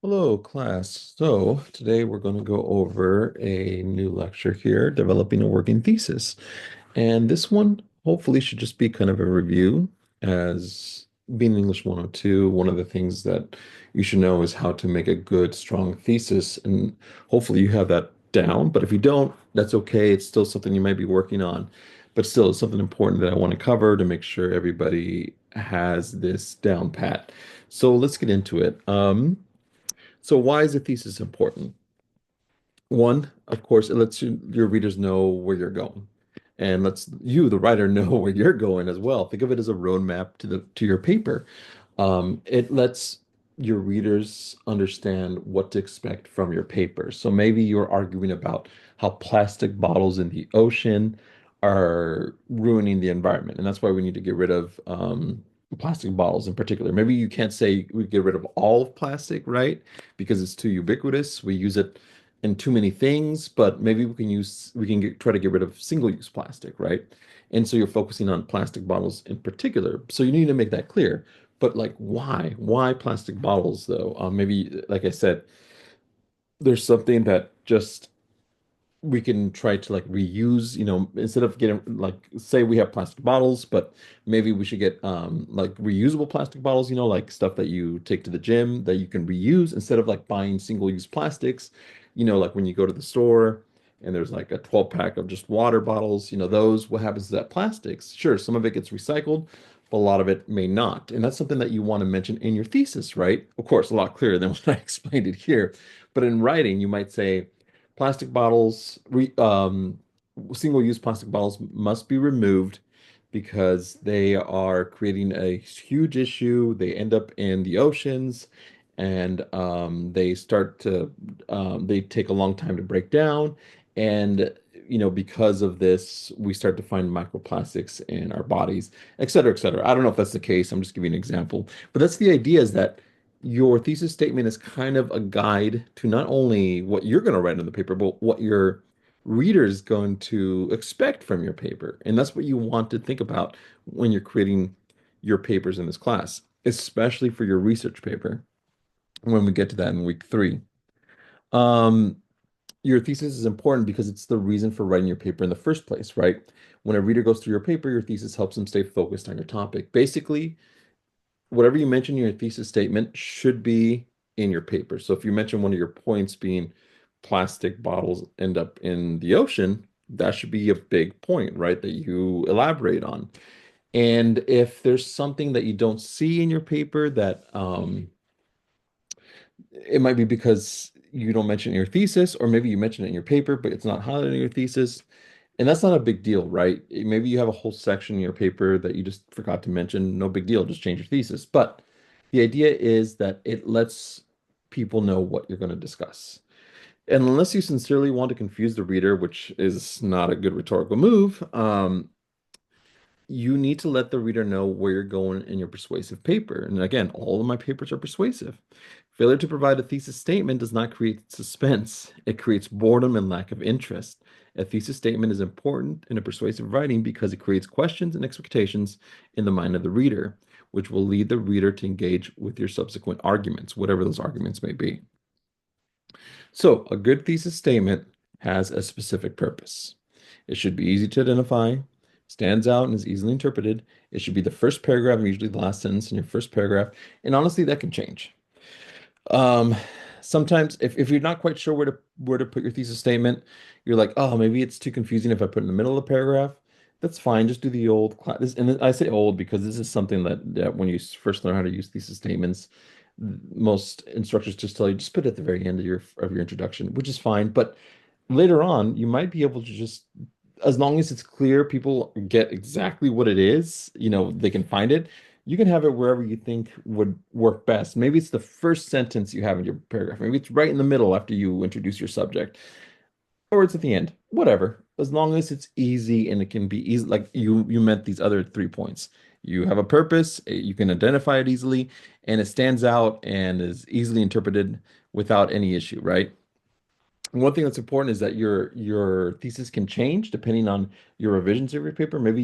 Hello, class. So today we're going to go over a new lecture here, developing a working thesis. And this one hopefully should just be kind of a review. As being English 102, one of the things that you should know is how to make a good, strong thesis. And hopefully you have that down. But if you don't, that's okay. It's still something you might be working on. But still, it's something important that I want to cover to make sure everybody has this down pat. So let's get into it. So why is a thesis important? One, of course, it lets your readers know where you're going, and lets you, the writer, know where you're going as well. Think of it as a roadmap to your paper. It lets your readers understand what to expect from your paper. So maybe you're arguing about how plastic bottles in the ocean are ruining the environment, and that's why we need to get rid of plastic bottles in particular. Maybe you can't say we get rid of all of plastic, right? Because it's too ubiquitous. We use it in too many things, but maybe try to get rid of single-use plastic, right? And so you're focusing on plastic bottles in particular. So you need to make that clear. But like, why? Why plastic bottles though? Maybe, like I said, there's something that just we can try to like reuse, instead of getting like say we have plastic bottles, but maybe we should get like reusable plastic bottles, like stuff that you take to the gym that you can reuse instead of like buying single-use plastics, like when you go to the store and there's like a 12 pack of just water bottles, those what happens to that plastics? Sure, some of it gets recycled, but a lot of it may not. And that's something that you want to mention in your thesis, right? Of course, a lot clearer than what I explained it here. But in writing, you might say plastic bottles, single-use plastic bottles must be removed because they are creating a huge issue. They end up in the oceans and they take a long time to break down. And, because of this, we start to find microplastics in our bodies, et cetera, et cetera. I don't know if that's the case. I'm just giving an example. But that's the idea is that your thesis statement is kind of a guide to not only what you're going to write in the paper, but what your reader is going to expect from your paper. And that's what you want to think about when you're creating your papers in this class, especially for your research paper when we get to that in week 3. Um, your thesis is important because it's the reason for writing your paper in the first place, right? When a reader goes through your paper, your thesis helps them stay focused on your topic. Basically, whatever you mention in your thesis statement should be in your paper. So if you mention one of your points being plastic bottles end up in the ocean, that should be a big point, right? That you elaborate on. And if there's something that you don't see in your paper that it might be because you don't mention it in your thesis, or maybe you mention it in your paper, but it's not highlighted in your thesis. And that's not a big deal, right? Maybe you have a whole section in your paper that you just forgot to mention. No big deal, just change your thesis. But the idea is that it lets people know what you're going to discuss. And unless you sincerely want to confuse the reader, which is not a good rhetorical move, you need to let the reader know where you're going in your persuasive paper. And again, all of my papers are persuasive. Failure to provide a thesis statement does not create suspense. It creates boredom and lack of interest. A thesis statement is important in a persuasive writing because it creates questions and expectations in the mind of the reader, which will lead the reader to engage with your subsequent arguments, whatever those arguments may be. So, a good thesis statement has a specific purpose. It should be easy to identify, stands out, and is easily interpreted. It should be the first paragraph and usually the last sentence in your first paragraph. And honestly, that can change. Um, Sometimes if you're not quite sure where to put your thesis statement, you're like, oh, maybe it's too confusing if I put it in the middle of the paragraph. That's fine. Just do the old class. And I say old because this is something that when you first learn how to use thesis statements, most instructors just tell you just put it at the very end of your introduction, which is fine. But later on, you might be able to just, as long as it's clear, people get exactly what it is, they can find it. You can have it wherever you think would work best. Maybe it's the first sentence you have in your paragraph. Maybe it's right in the middle after you introduce your subject, or it's at the end. Whatever. As long as it's easy and it can be easy, like you meant these other 3 points. You have a purpose, you can identify it easily, and it stands out and is easily interpreted without any issue, right? One thing that's important is that your thesis can change depending on your revisions of your paper. Maybe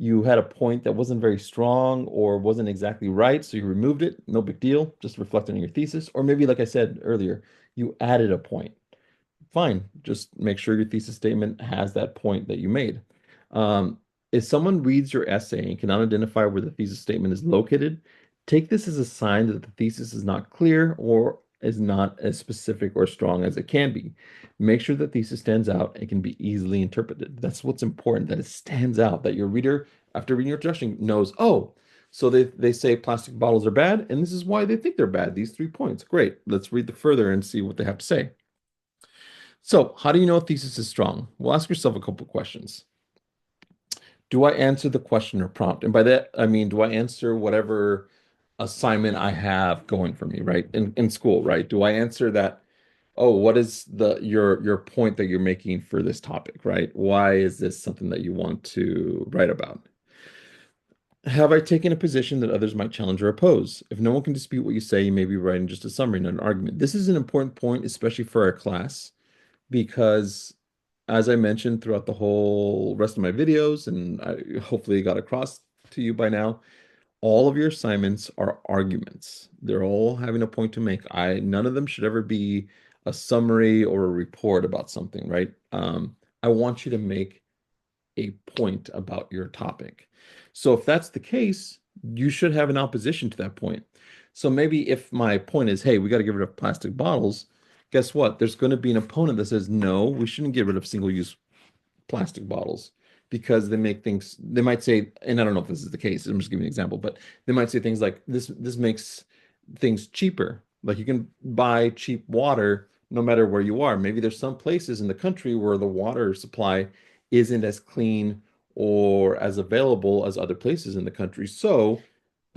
you had a point that wasn't very strong or wasn't exactly right, so you removed it. No big deal, just reflecting on your thesis. Or maybe, like I said earlier, you added a point. Fine, just make sure your thesis statement has that point that you made. Um, if someone reads your essay and cannot identify where the thesis statement is located, take this as a sign that the thesis is not clear or is not as specific or strong as it can be. Make sure the thesis stands out and can be easily interpreted. That's what's important, that it stands out, that your reader, after reading your introduction, knows, oh, so they say plastic bottles are bad, and this is why they think they're bad. These 3 points. Great. Let's read the further and see what they have to say. So, how do you know a thesis is strong? Well, ask yourself a couple questions. Do I answer the question or prompt? And by that, I mean, do I answer whatever assignment I have going for me, right? In school, right? Do I answer that, oh, what is your point that you're making for this topic, right? Why is this something that you want to write about? Have I taken a position that others might challenge or oppose? If no one can dispute what you say, you may be writing just a summary, not an argument. This is an important point, especially for our class because as I mentioned throughout the whole rest of my videos, and I hopefully got across to you by now, all of your assignments are arguments. They're all having a point to make. None of them should ever be a summary or a report about something, right? I want you to make a point about your topic. So if that's the case, you should have an opposition to that point. So maybe if my point is, hey, we got to get rid of plastic bottles, guess what? There's going to be an opponent that says, no, we shouldn't get rid of single-use plastic bottles because they make things, they might say, and I don't know if this is the case, I'm just giving you an example, but they might say things like this makes things cheaper. Like you can buy cheap water no matter where you are. Maybe there's some places in the country where the water supply isn't as clean or as available as other places in the country. So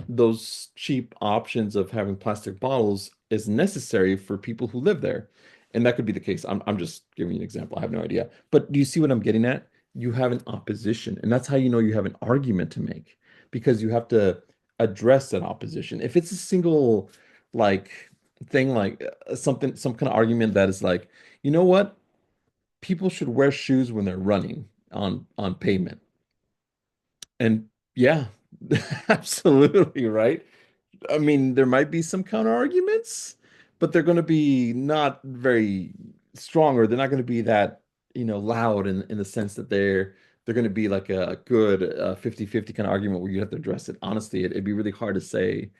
those cheap options of having plastic bottles is necessary for people who live there. And that could be the case. I'm just giving you an example. I have no idea. But do you see what I'm getting at? You have an opposition. And that's how you know you have an argument to make because you have to address that opposition. If it's a single like thing like something some kind of argument that is like, you know what? People should wear shoes when they're running on pavement. And yeah, absolutely right. I mean, there might be some counter arguments, but they're going to be not very strong, or they're not going to be that, loud in the sense that they're going to be like a good 50-50 kind of argument where you have to address it. Honestly, it'd be really hard to say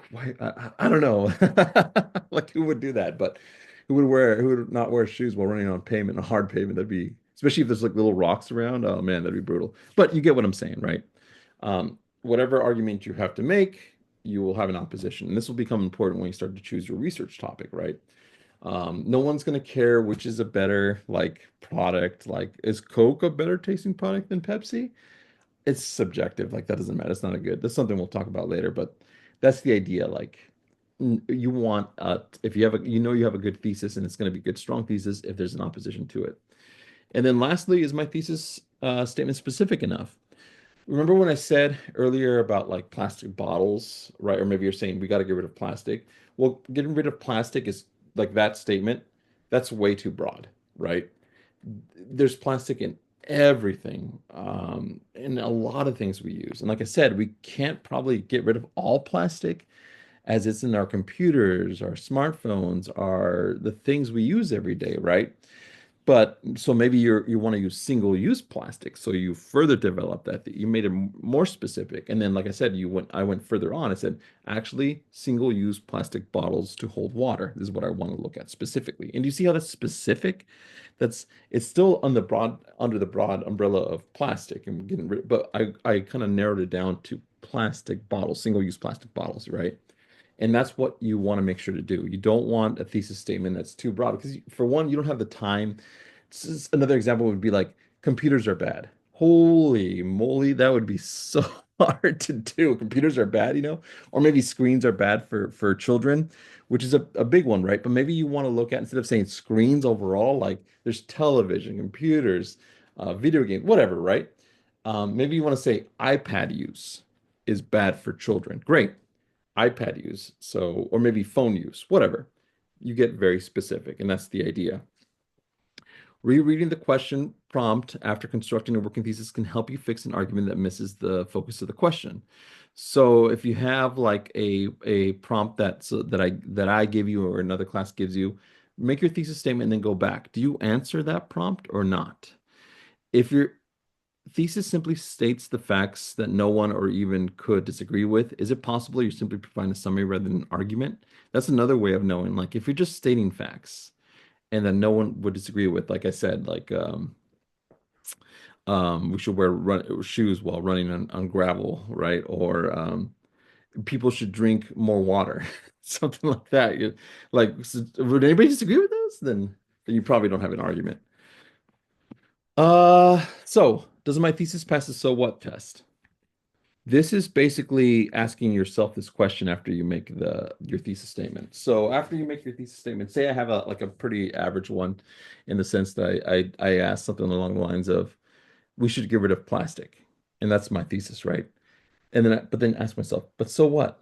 why, I don't know, like who would do that, but who would not wear shoes while running on pavement, on hard pavement? That'd be, especially if there's like little rocks around. Oh man, that'd be brutal. But you get what I'm saying, right? Whatever argument you have to make, you will have an opposition. And this will become important when you start to choose your research topic, right? No one's going to care which is a better like product. Like, is Coke a better tasting product than Pepsi? It's subjective. Like that doesn't matter. It's not a good. That's something we'll talk about later. But that's the idea. Like you want if you have you have a good thesis and it's going to be a good strong thesis if there's an opposition to it. And then lastly, is my thesis statement specific enough? Remember when I said earlier about like plastic bottles, right? Or maybe you're saying we got to get rid of plastic. Well, getting rid of plastic is like that statement. That's way too broad, right? There's plastic in everything, in a lot of things we use. And like I said, we can't probably get rid of all plastic as it's in our computers, our smartphones, our the things we use every day, right? But so maybe you want to use single-use plastic. So you further develop that you made it more specific. And then, like I said, I went further on. I said, actually, single-use plastic bottles to hold water. This is what I want to look at specifically. And do you see how that's specific? It's still on the broad under the broad umbrella of plastic and getting rid, but I kind of narrowed it down to plastic bottles, single-use plastic bottles, right? And that's what you want to make sure to do. You don't want a thesis statement that's too broad because, for one, you don't have the time. Another example would be like computers are bad. Holy moly, that would be so hard to do. Computers are bad, or maybe screens are bad for children, which is a big one, right? But maybe you want to look at, instead of saying screens overall, like there's television, computers, video games, whatever, right? Maybe you want to say iPad use is bad for children. Great. iPad use, so, or maybe phone use, whatever. You get very specific, and that's the idea. Rereading the question prompt after constructing a working thesis can help you fix an argument that misses the focus of the question. So if you have like a prompt that I give you or another class gives you, make your thesis statement and then go back. Do you answer that prompt or not? If your thesis simply states the facts that no one or even could disagree with, is it possible you're simply providing a summary rather than an argument? That's another way of knowing. Like if you're just stating facts and that no one would disagree with, like I said, we should wear shoes while running on gravel, right? Or people should drink more water, something like that. Would anybody disagree with those? Then you probably don't have an argument. So does my thesis pass the so what test? This is basically asking yourself this question after you make the your thesis statement. So after you make your thesis statement, say I have a pretty average one in the sense that I asked something along the lines of we should get rid of plastic. And that's my thesis, right? And but then ask myself, but so what?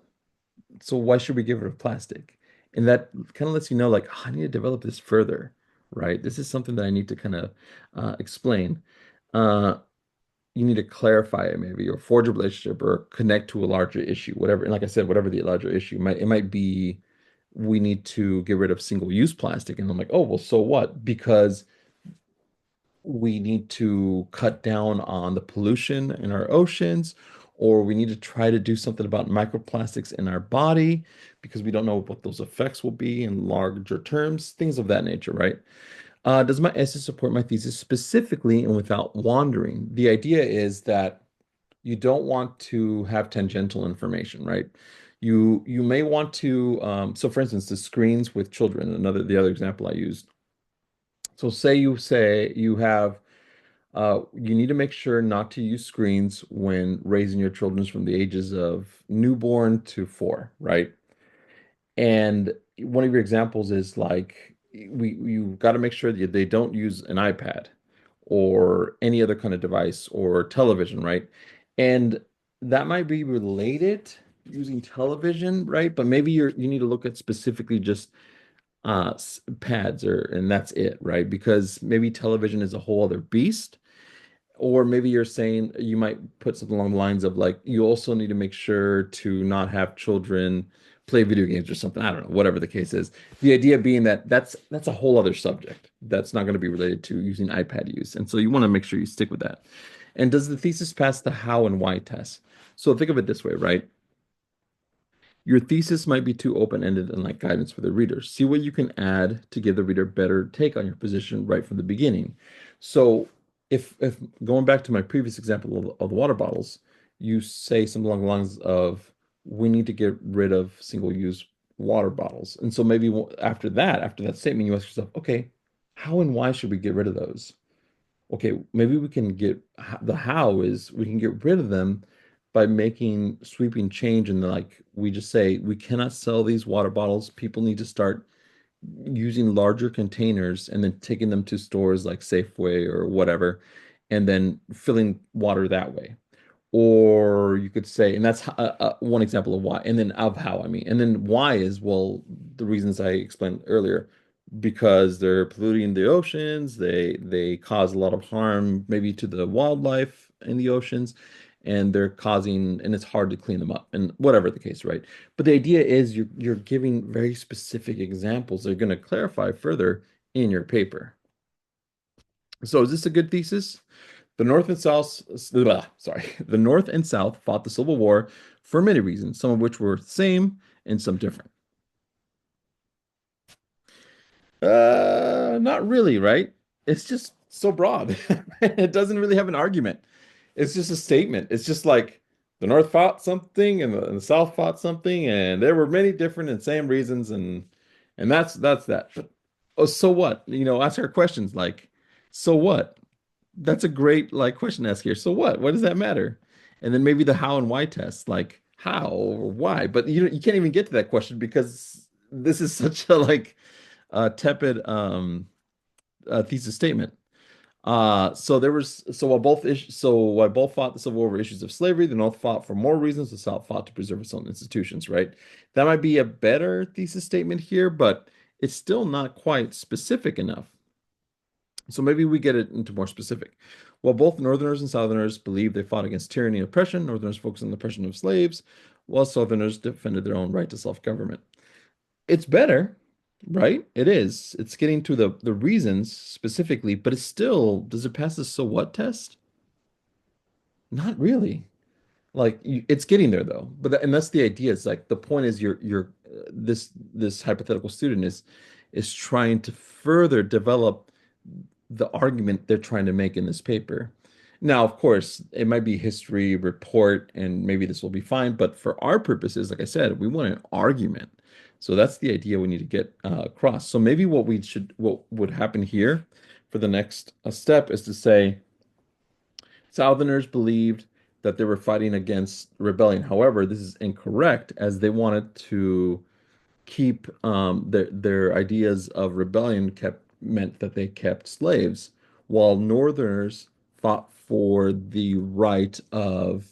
So why should we get rid of plastic? And that kind of lets you know, like, oh, I need to develop this further, right? This is something that I need to kind of explain. Uh, you need to clarify it maybe, or forge a relationship, or connect to a larger issue, whatever. And like I said, whatever the larger issue might be, we need to get rid of single-use plastic. And I'm like, oh, well, so what? Because we need to cut down on the pollution in our oceans, or we need to try to do something about microplastics in our body because we don't know what those effects will be in larger terms, things of that nature, right? Does my essay support my thesis specifically and without wandering? The idea is that you don't want to have tangential information, right? You may want to, so for instance, the screens with children, the other example I used. So say you have you need to make sure not to use screens when raising your children from the ages of newborn to 4, right? And one of your examples is like you got to make sure that they don't use an iPad or any other kind of device or television, right? And that might be related using television, right? But maybe you need to look at specifically just pads or and that's it, right? Because maybe television is a whole other beast. Or maybe you're saying you might put something along the lines of like you also need to make sure to not have children play video games or something. I don't know, whatever the case is. The idea being that that's a whole other subject that's not going to be related to using iPad use. And so you want to make sure you stick with that. And does the thesis pass the how and why test? So think of it this way, right? Your thesis might be too open-ended and like guidance for the reader. See what you can add to give the reader better take on your position right from the beginning. So if going back to my previous example of the water bottles, you say something along the lines of we need to get rid of single-use water bottles. And so maybe after that statement, you ask yourself, okay, how and why should we get rid of those? Okay, maybe we can the how is we can get rid of them by making sweeping change and like we just say we cannot sell these water bottles. People need to start using larger containers and then taking them to stores like Safeway or whatever, and then filling water that way. Or you could say, and that's one example of why, and then of how, I mean, and then why is, well, the reasons I explained earlier, because they're polluting the oceans, they cause a lot of harm maybe to the wildlife in the oceans, and and it's hard to clean them up, and whatever the case, right? But the idea is you're giving very specific examples that are going to clarify further in your paper. So is this a good thesis? The North and South, sorry, the North and South fought the Civil War for many reasons, some of which were the same and some different. Not really, right? It's just so broad. It doesn't really have an argument. It's just a statement. It's just like the North fought something and the South fought something, and there were many different and same reasons, and that's that. But, oh, so what? Ask our questions like, so what? That's a great like question to ask here. So what? What does that matter? And then maybe the how and why test, like how or why. But you can't even get to that question because this is such a like tepid thesis statement. While both fought the Civil War over issues of slavery, the North fought for more reasons. The South fought to preserve its own institutions. Right? That might be a better thesis statement here, but it's still not quite specific enough. So maybe we get it into more specific. While both Northerners and Southerners believe they fought against tyranny and oppression, Northerners focused on the oppression of slaves, while Southerners defended their own right to self-government. It's better, right? It is. It's getting to the reasons specifically, but it's still, does it pass the so what test? Not really. Like it's getting there though. And that's the idea. It's like the point is this hypothetical student is trying to further develop the argument they're trying to make in this paper. Now, of course, it might be history report, and maybe this will be fine. But for our purposes, like I said, we want an argument. So that's the idea we need to get across. So maybe what would happen here for the next step is to say Southerners believed that they were fighting against rebellion. However, this is incorrect as they wanted to keep their ideas of rebellion kept meant that they kept slaves, while Northerners fought for the right of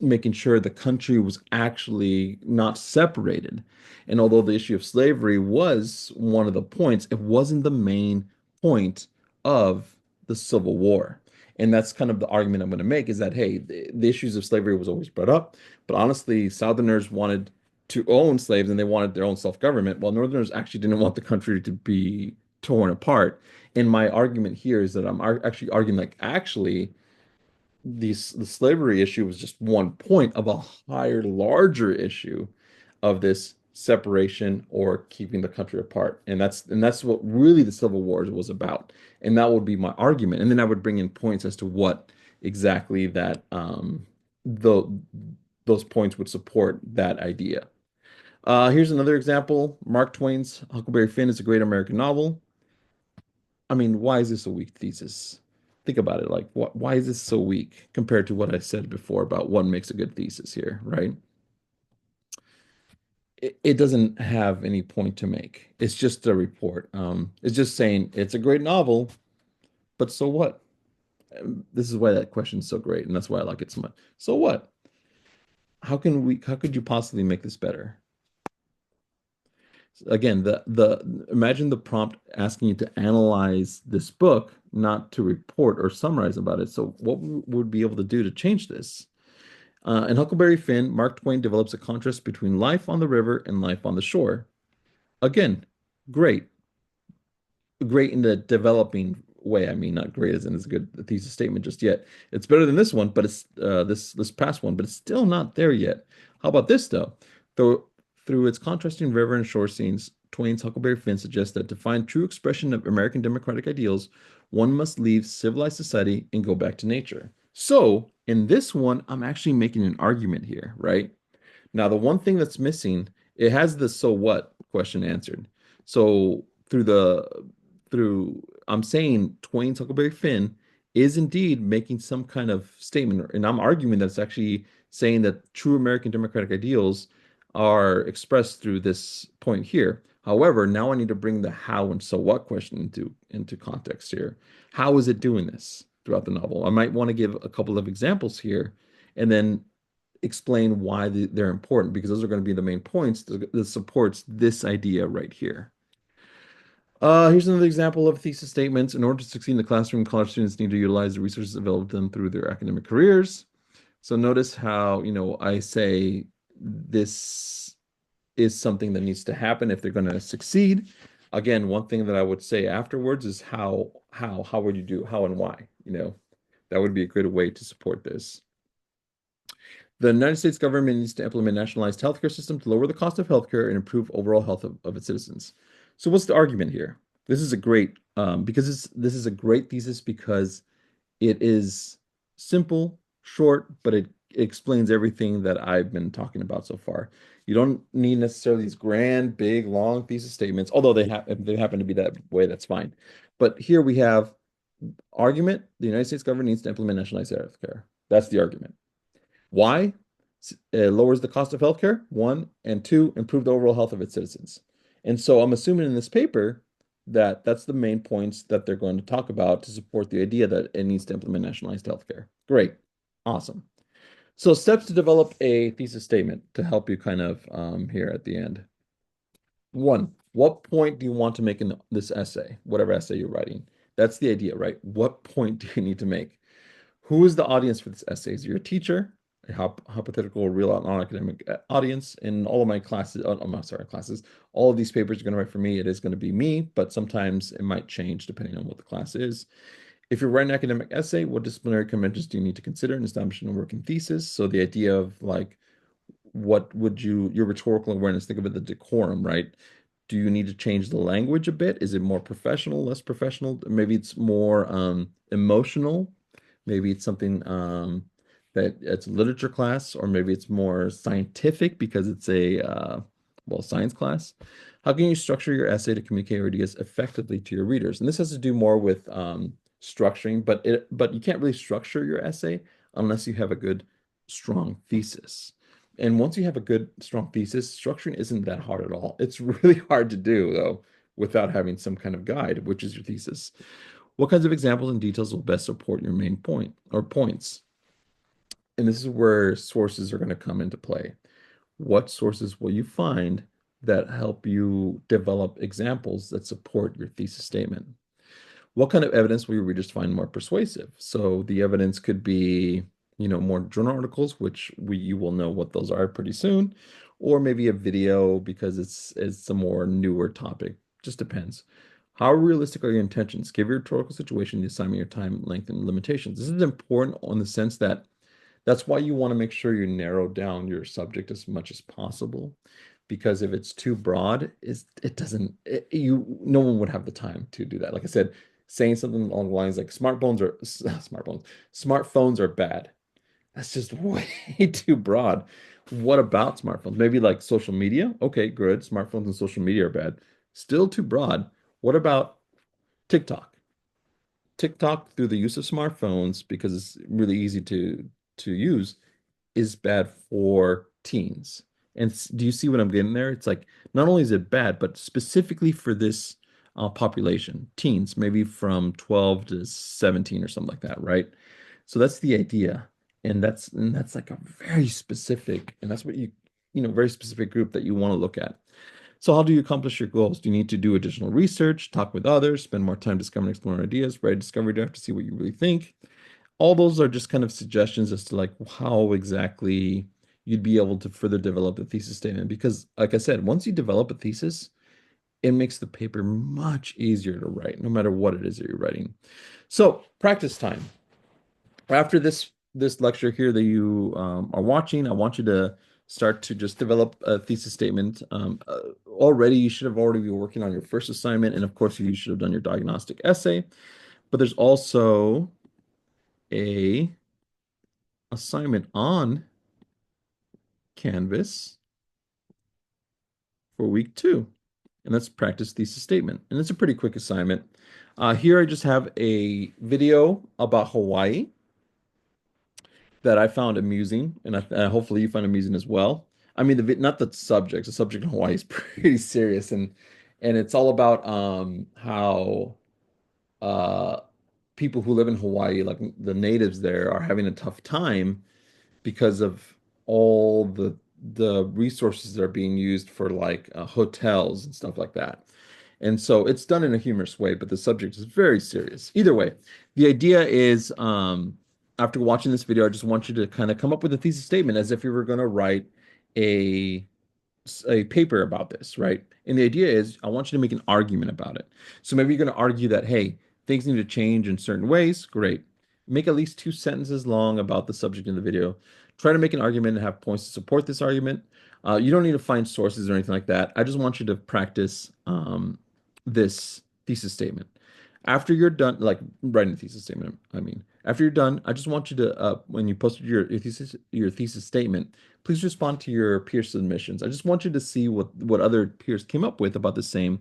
making sure the country was actually not separated. And although the issue of slavery was one of the points, it wasn't the main point of the Civil War. And that's kind of the argument I'm going to make is that, hey, the issues of slavery was always brought up, but honestly, Southerners wanted to own slaves and they wanted their own self-government, while Northerners actually didn't want the country to be torn apart. And my argument here is that I'm actually arguing like actually the slavery issue was just one point of a higher, larger issue of this separation or keeping the country apart. And that's what really the Civil War was about. And that would be my argument. And then I would bring in points as to what exactly that the those points would support that idea. Here's another example. Mark Twain's Huckleberry Finn is a great American novel. I mean, why is this a weak thesis? Think about it. Like, why is this so weak compared to what I said before about what makes a good thesis here, right? It doesn't have any point to make. It's just a report. It's just saying it's a great novel, but so what? This is why that question is so great, and that's why I like it so much. So what? How could you possibly make this better? Again, the imagine the prompt asking you to analyze this book, not to report or summarize about it. So what would be able to do to change this? In Huckleberry Finn, Mark Twain develops a contrast between life on the river and life on the shore. Again, great great in the developing way. I mean, not great as in as good a thesis statement just yet. It's better than this one, but it's this past one, but it's still not there yet. How about this though? Though through its contrasting river and shore scenes, Twain's Huckleberry Finn suggests that to find true expression of American democratic ideals, one must leave civilized society and go back to nature. So in this one, I'm actually making an argument here, right? Now, the one thing that's missing, it has the so what question answered. So through I'm saying Twain's Huckleberry Finn is indeed making some kind of statement, and I'm arguing that it's actually saying that true American democratic ideals are expressed through this point here. However, now I need to bring the how and so what question into context here. How is it doing this throughout the novel? I might want to give a couple of examples here, and then explain why they're important because those are going to be the main points that supports this idea right here. Here's another example of thesis statements. In order to succeed in the classroom, college students need to utilize the resources available to them through their academic careers. So notice how, I say this is something that needs to happen if they're going to succeed. Again, one thing that I would say afterwards is how would you do, how and why, that would be a good way to support this. The United States government needs to implement a nationalized healthcare system to lower the cost of healthcare and improve overall health of its citizens. So what's the argument here? This is a great this is a great thesis because it is simple, short, but it explains everything that I've been talking about so far. You don't need necessarily these grand, big, long thesis statements, although if they happen to be that way, that's fine. But here we have argument, the United States government needs to implement nationalized healthcare. That's the argument. Why? It lowers the cost of healthcare, one, and two, improve the overall health of its citizens. And so I'm assuming in this paper that that's the main points that they're going to talk about to support the idea that it needs to implement nationalized healthcare. Great. Awesome. So steps to develop a thesis statement to help you kind of here at the end. One, what point do you want to make in this essay, whatever essay you're writing? That's the idea, right? What point do you need to make? Who is the audience for this essay? Is your teacher, a hypothetical, real, non-academic audience? In all of my classes, oh, I'm sorry, classes, all of these papers are going to write for me. It is going to be me, but sometimes it might change depending on what the class is. If you're writing an academic essay, what disciplinary conventions do you need to consider in establishing a working thesis? So the idea of like, what would your rhetorical awareness, think of it the decorum, right? Do you need to change the language a bit? Is it more professional, less professional? Maybe it's more emotional. Maybe it's something that it's a literature class, or maybe it's more scientific because it's a well, science class. How can you structure your essay to communicate your ideas effectively to your readers? And this has to do more with structuring, but you can't really structure your essay unless you have a good, strong thesis. And once you have a good, strong thesis, structuring isn't that hard at all. It's really hard to do, though, without having some kind of guide, which is your thesis. What kinds of examples and details will best support your main point or points? And this is where sources are going to come into play. What sources will you find that help you develop examples that support your thesis statement? What kind of evidence will your readers find more persuasive? So the evidence could be, more journal articles, which you will know what those are pretty soon, or maybe a video because it's a more newer topic. Just depends. How realistic are your intentions? Give your rhetorical situation the assignment, your time, length, and limitations. This is important on the sense that that's why you want to make sure you narrow down your subject as much as possible, because if it's too broad, it doesn't no one would have the time to do that. Like I said, saying something along the lines like smartphones are bad. That's just way too broad. What about smartphones? Maybe like social media? Okay, good. Smartphones and social media are bad. Still too broad. What about TikTok? TikTok through the use of smartphones because it's really easy to use is bad for teens. And do you see what I'm getting there? It's like not only is it bad, but specifically for this population, teens, maybe from 12 to 17 or something like that, right? So that's the idea. And that's like a very specific, and that's what very specific group that you want to look at. So how do you accomplish your goals? Do you need to do additional research, talk with others, spend more time discovering, exploring ideas, write a discovery draft to see what you really think? All those are just kind of suggestions as to like how exactly you'd be able to further develop the thesis statement. Because, like I said, once you develop a thesis, it makes the paper much easier to write, no matter what it is that you're writing. So, practice time. After this lecture here that you are watching, I want you to start to just develop a thesis statement. Already, you should have already been working on your first assignment, and of course, you should have done your diagnostic essay. But there's also a assignment on Canvas for week 2, and that's practice thesis statement. And it's a pretty quick assignment. Here I just have a video about Hawaii that I found amusing, and hopefully you find amusing as well. I mean, not the subject. The subject in Hawaii is pretty serious, and it's all about how uh, people who live in Hawaii, like the natives there, are having a tough time because of all the resources that are being used for like hotels and stuff like that. And so it's done in a humorous way, but the subject is very serious. Either way, the idea is after watching this video, I just want you to kind of come up with a thesis statement as if you were going to write a a paper about this, right? And the idea is I want you to make an argument about it. So maybe you're going to argue that, hey, things need to change in certain ways. Great. Make at least 2 sentences long about the subject in the video. Try to make an argument and have points to support this argument. You don't need to find sources or anything like that. I just want you to practice this thesis statement. After you're done, like writing a thesis statement, I mean, after you're done, I just want you to, when you posted your thesis statement, please respond to your peer submissions. I just want you to see what other peers came up with about the same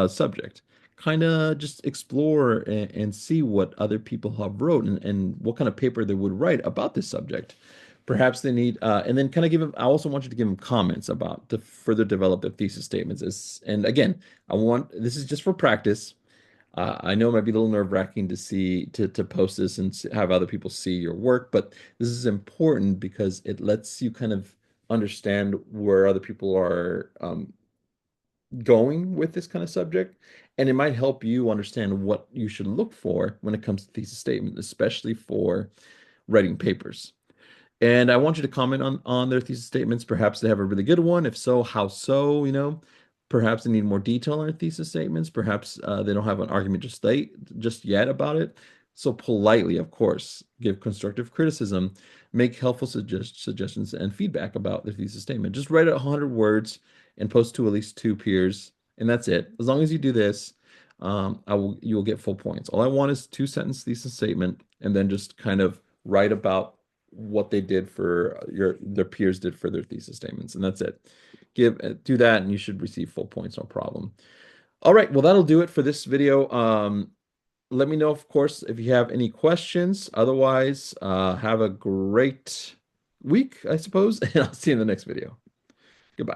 subject. Kind of just explore and see what other people have wrote and what kind of paper they would write about this subject. Perhaps they need, and then kind of give them. I also want you to give them comments about to further develop their thesis statements. And again, this is just for practice. I know it might be a little nerve-wracking to see to post this and have other people see your work, but this is important because it lets you kind of understand where other people are going with this kind of subject, and it might help you understand what you should look for when it comes to thesis statement, especially for writing papers. And I want you to comment on their thesis statements. Perhaps they have a really good one. If so, how so? Perhaps they need more detail on their thesis statements. Perhaps they don't have an argument just yet about it. So politely, of course, give constructive criticism, make helpful suggestions and feedback about their thesis statement. Just write it 100 words and post to at least two peers, and that's it. As long as you do this, you will get full points. All I want is two-sentence thesis statement, and then just kind of write about what they did for their peers did for their thesis statements, and that's it. Do that, and you should receive full points, no problem. All right, well, that'll do it for this video. Let me know, of course, if you have any questions. Otherwise, have a great week, I suppose, and I'll see you in the next video. Goodbye.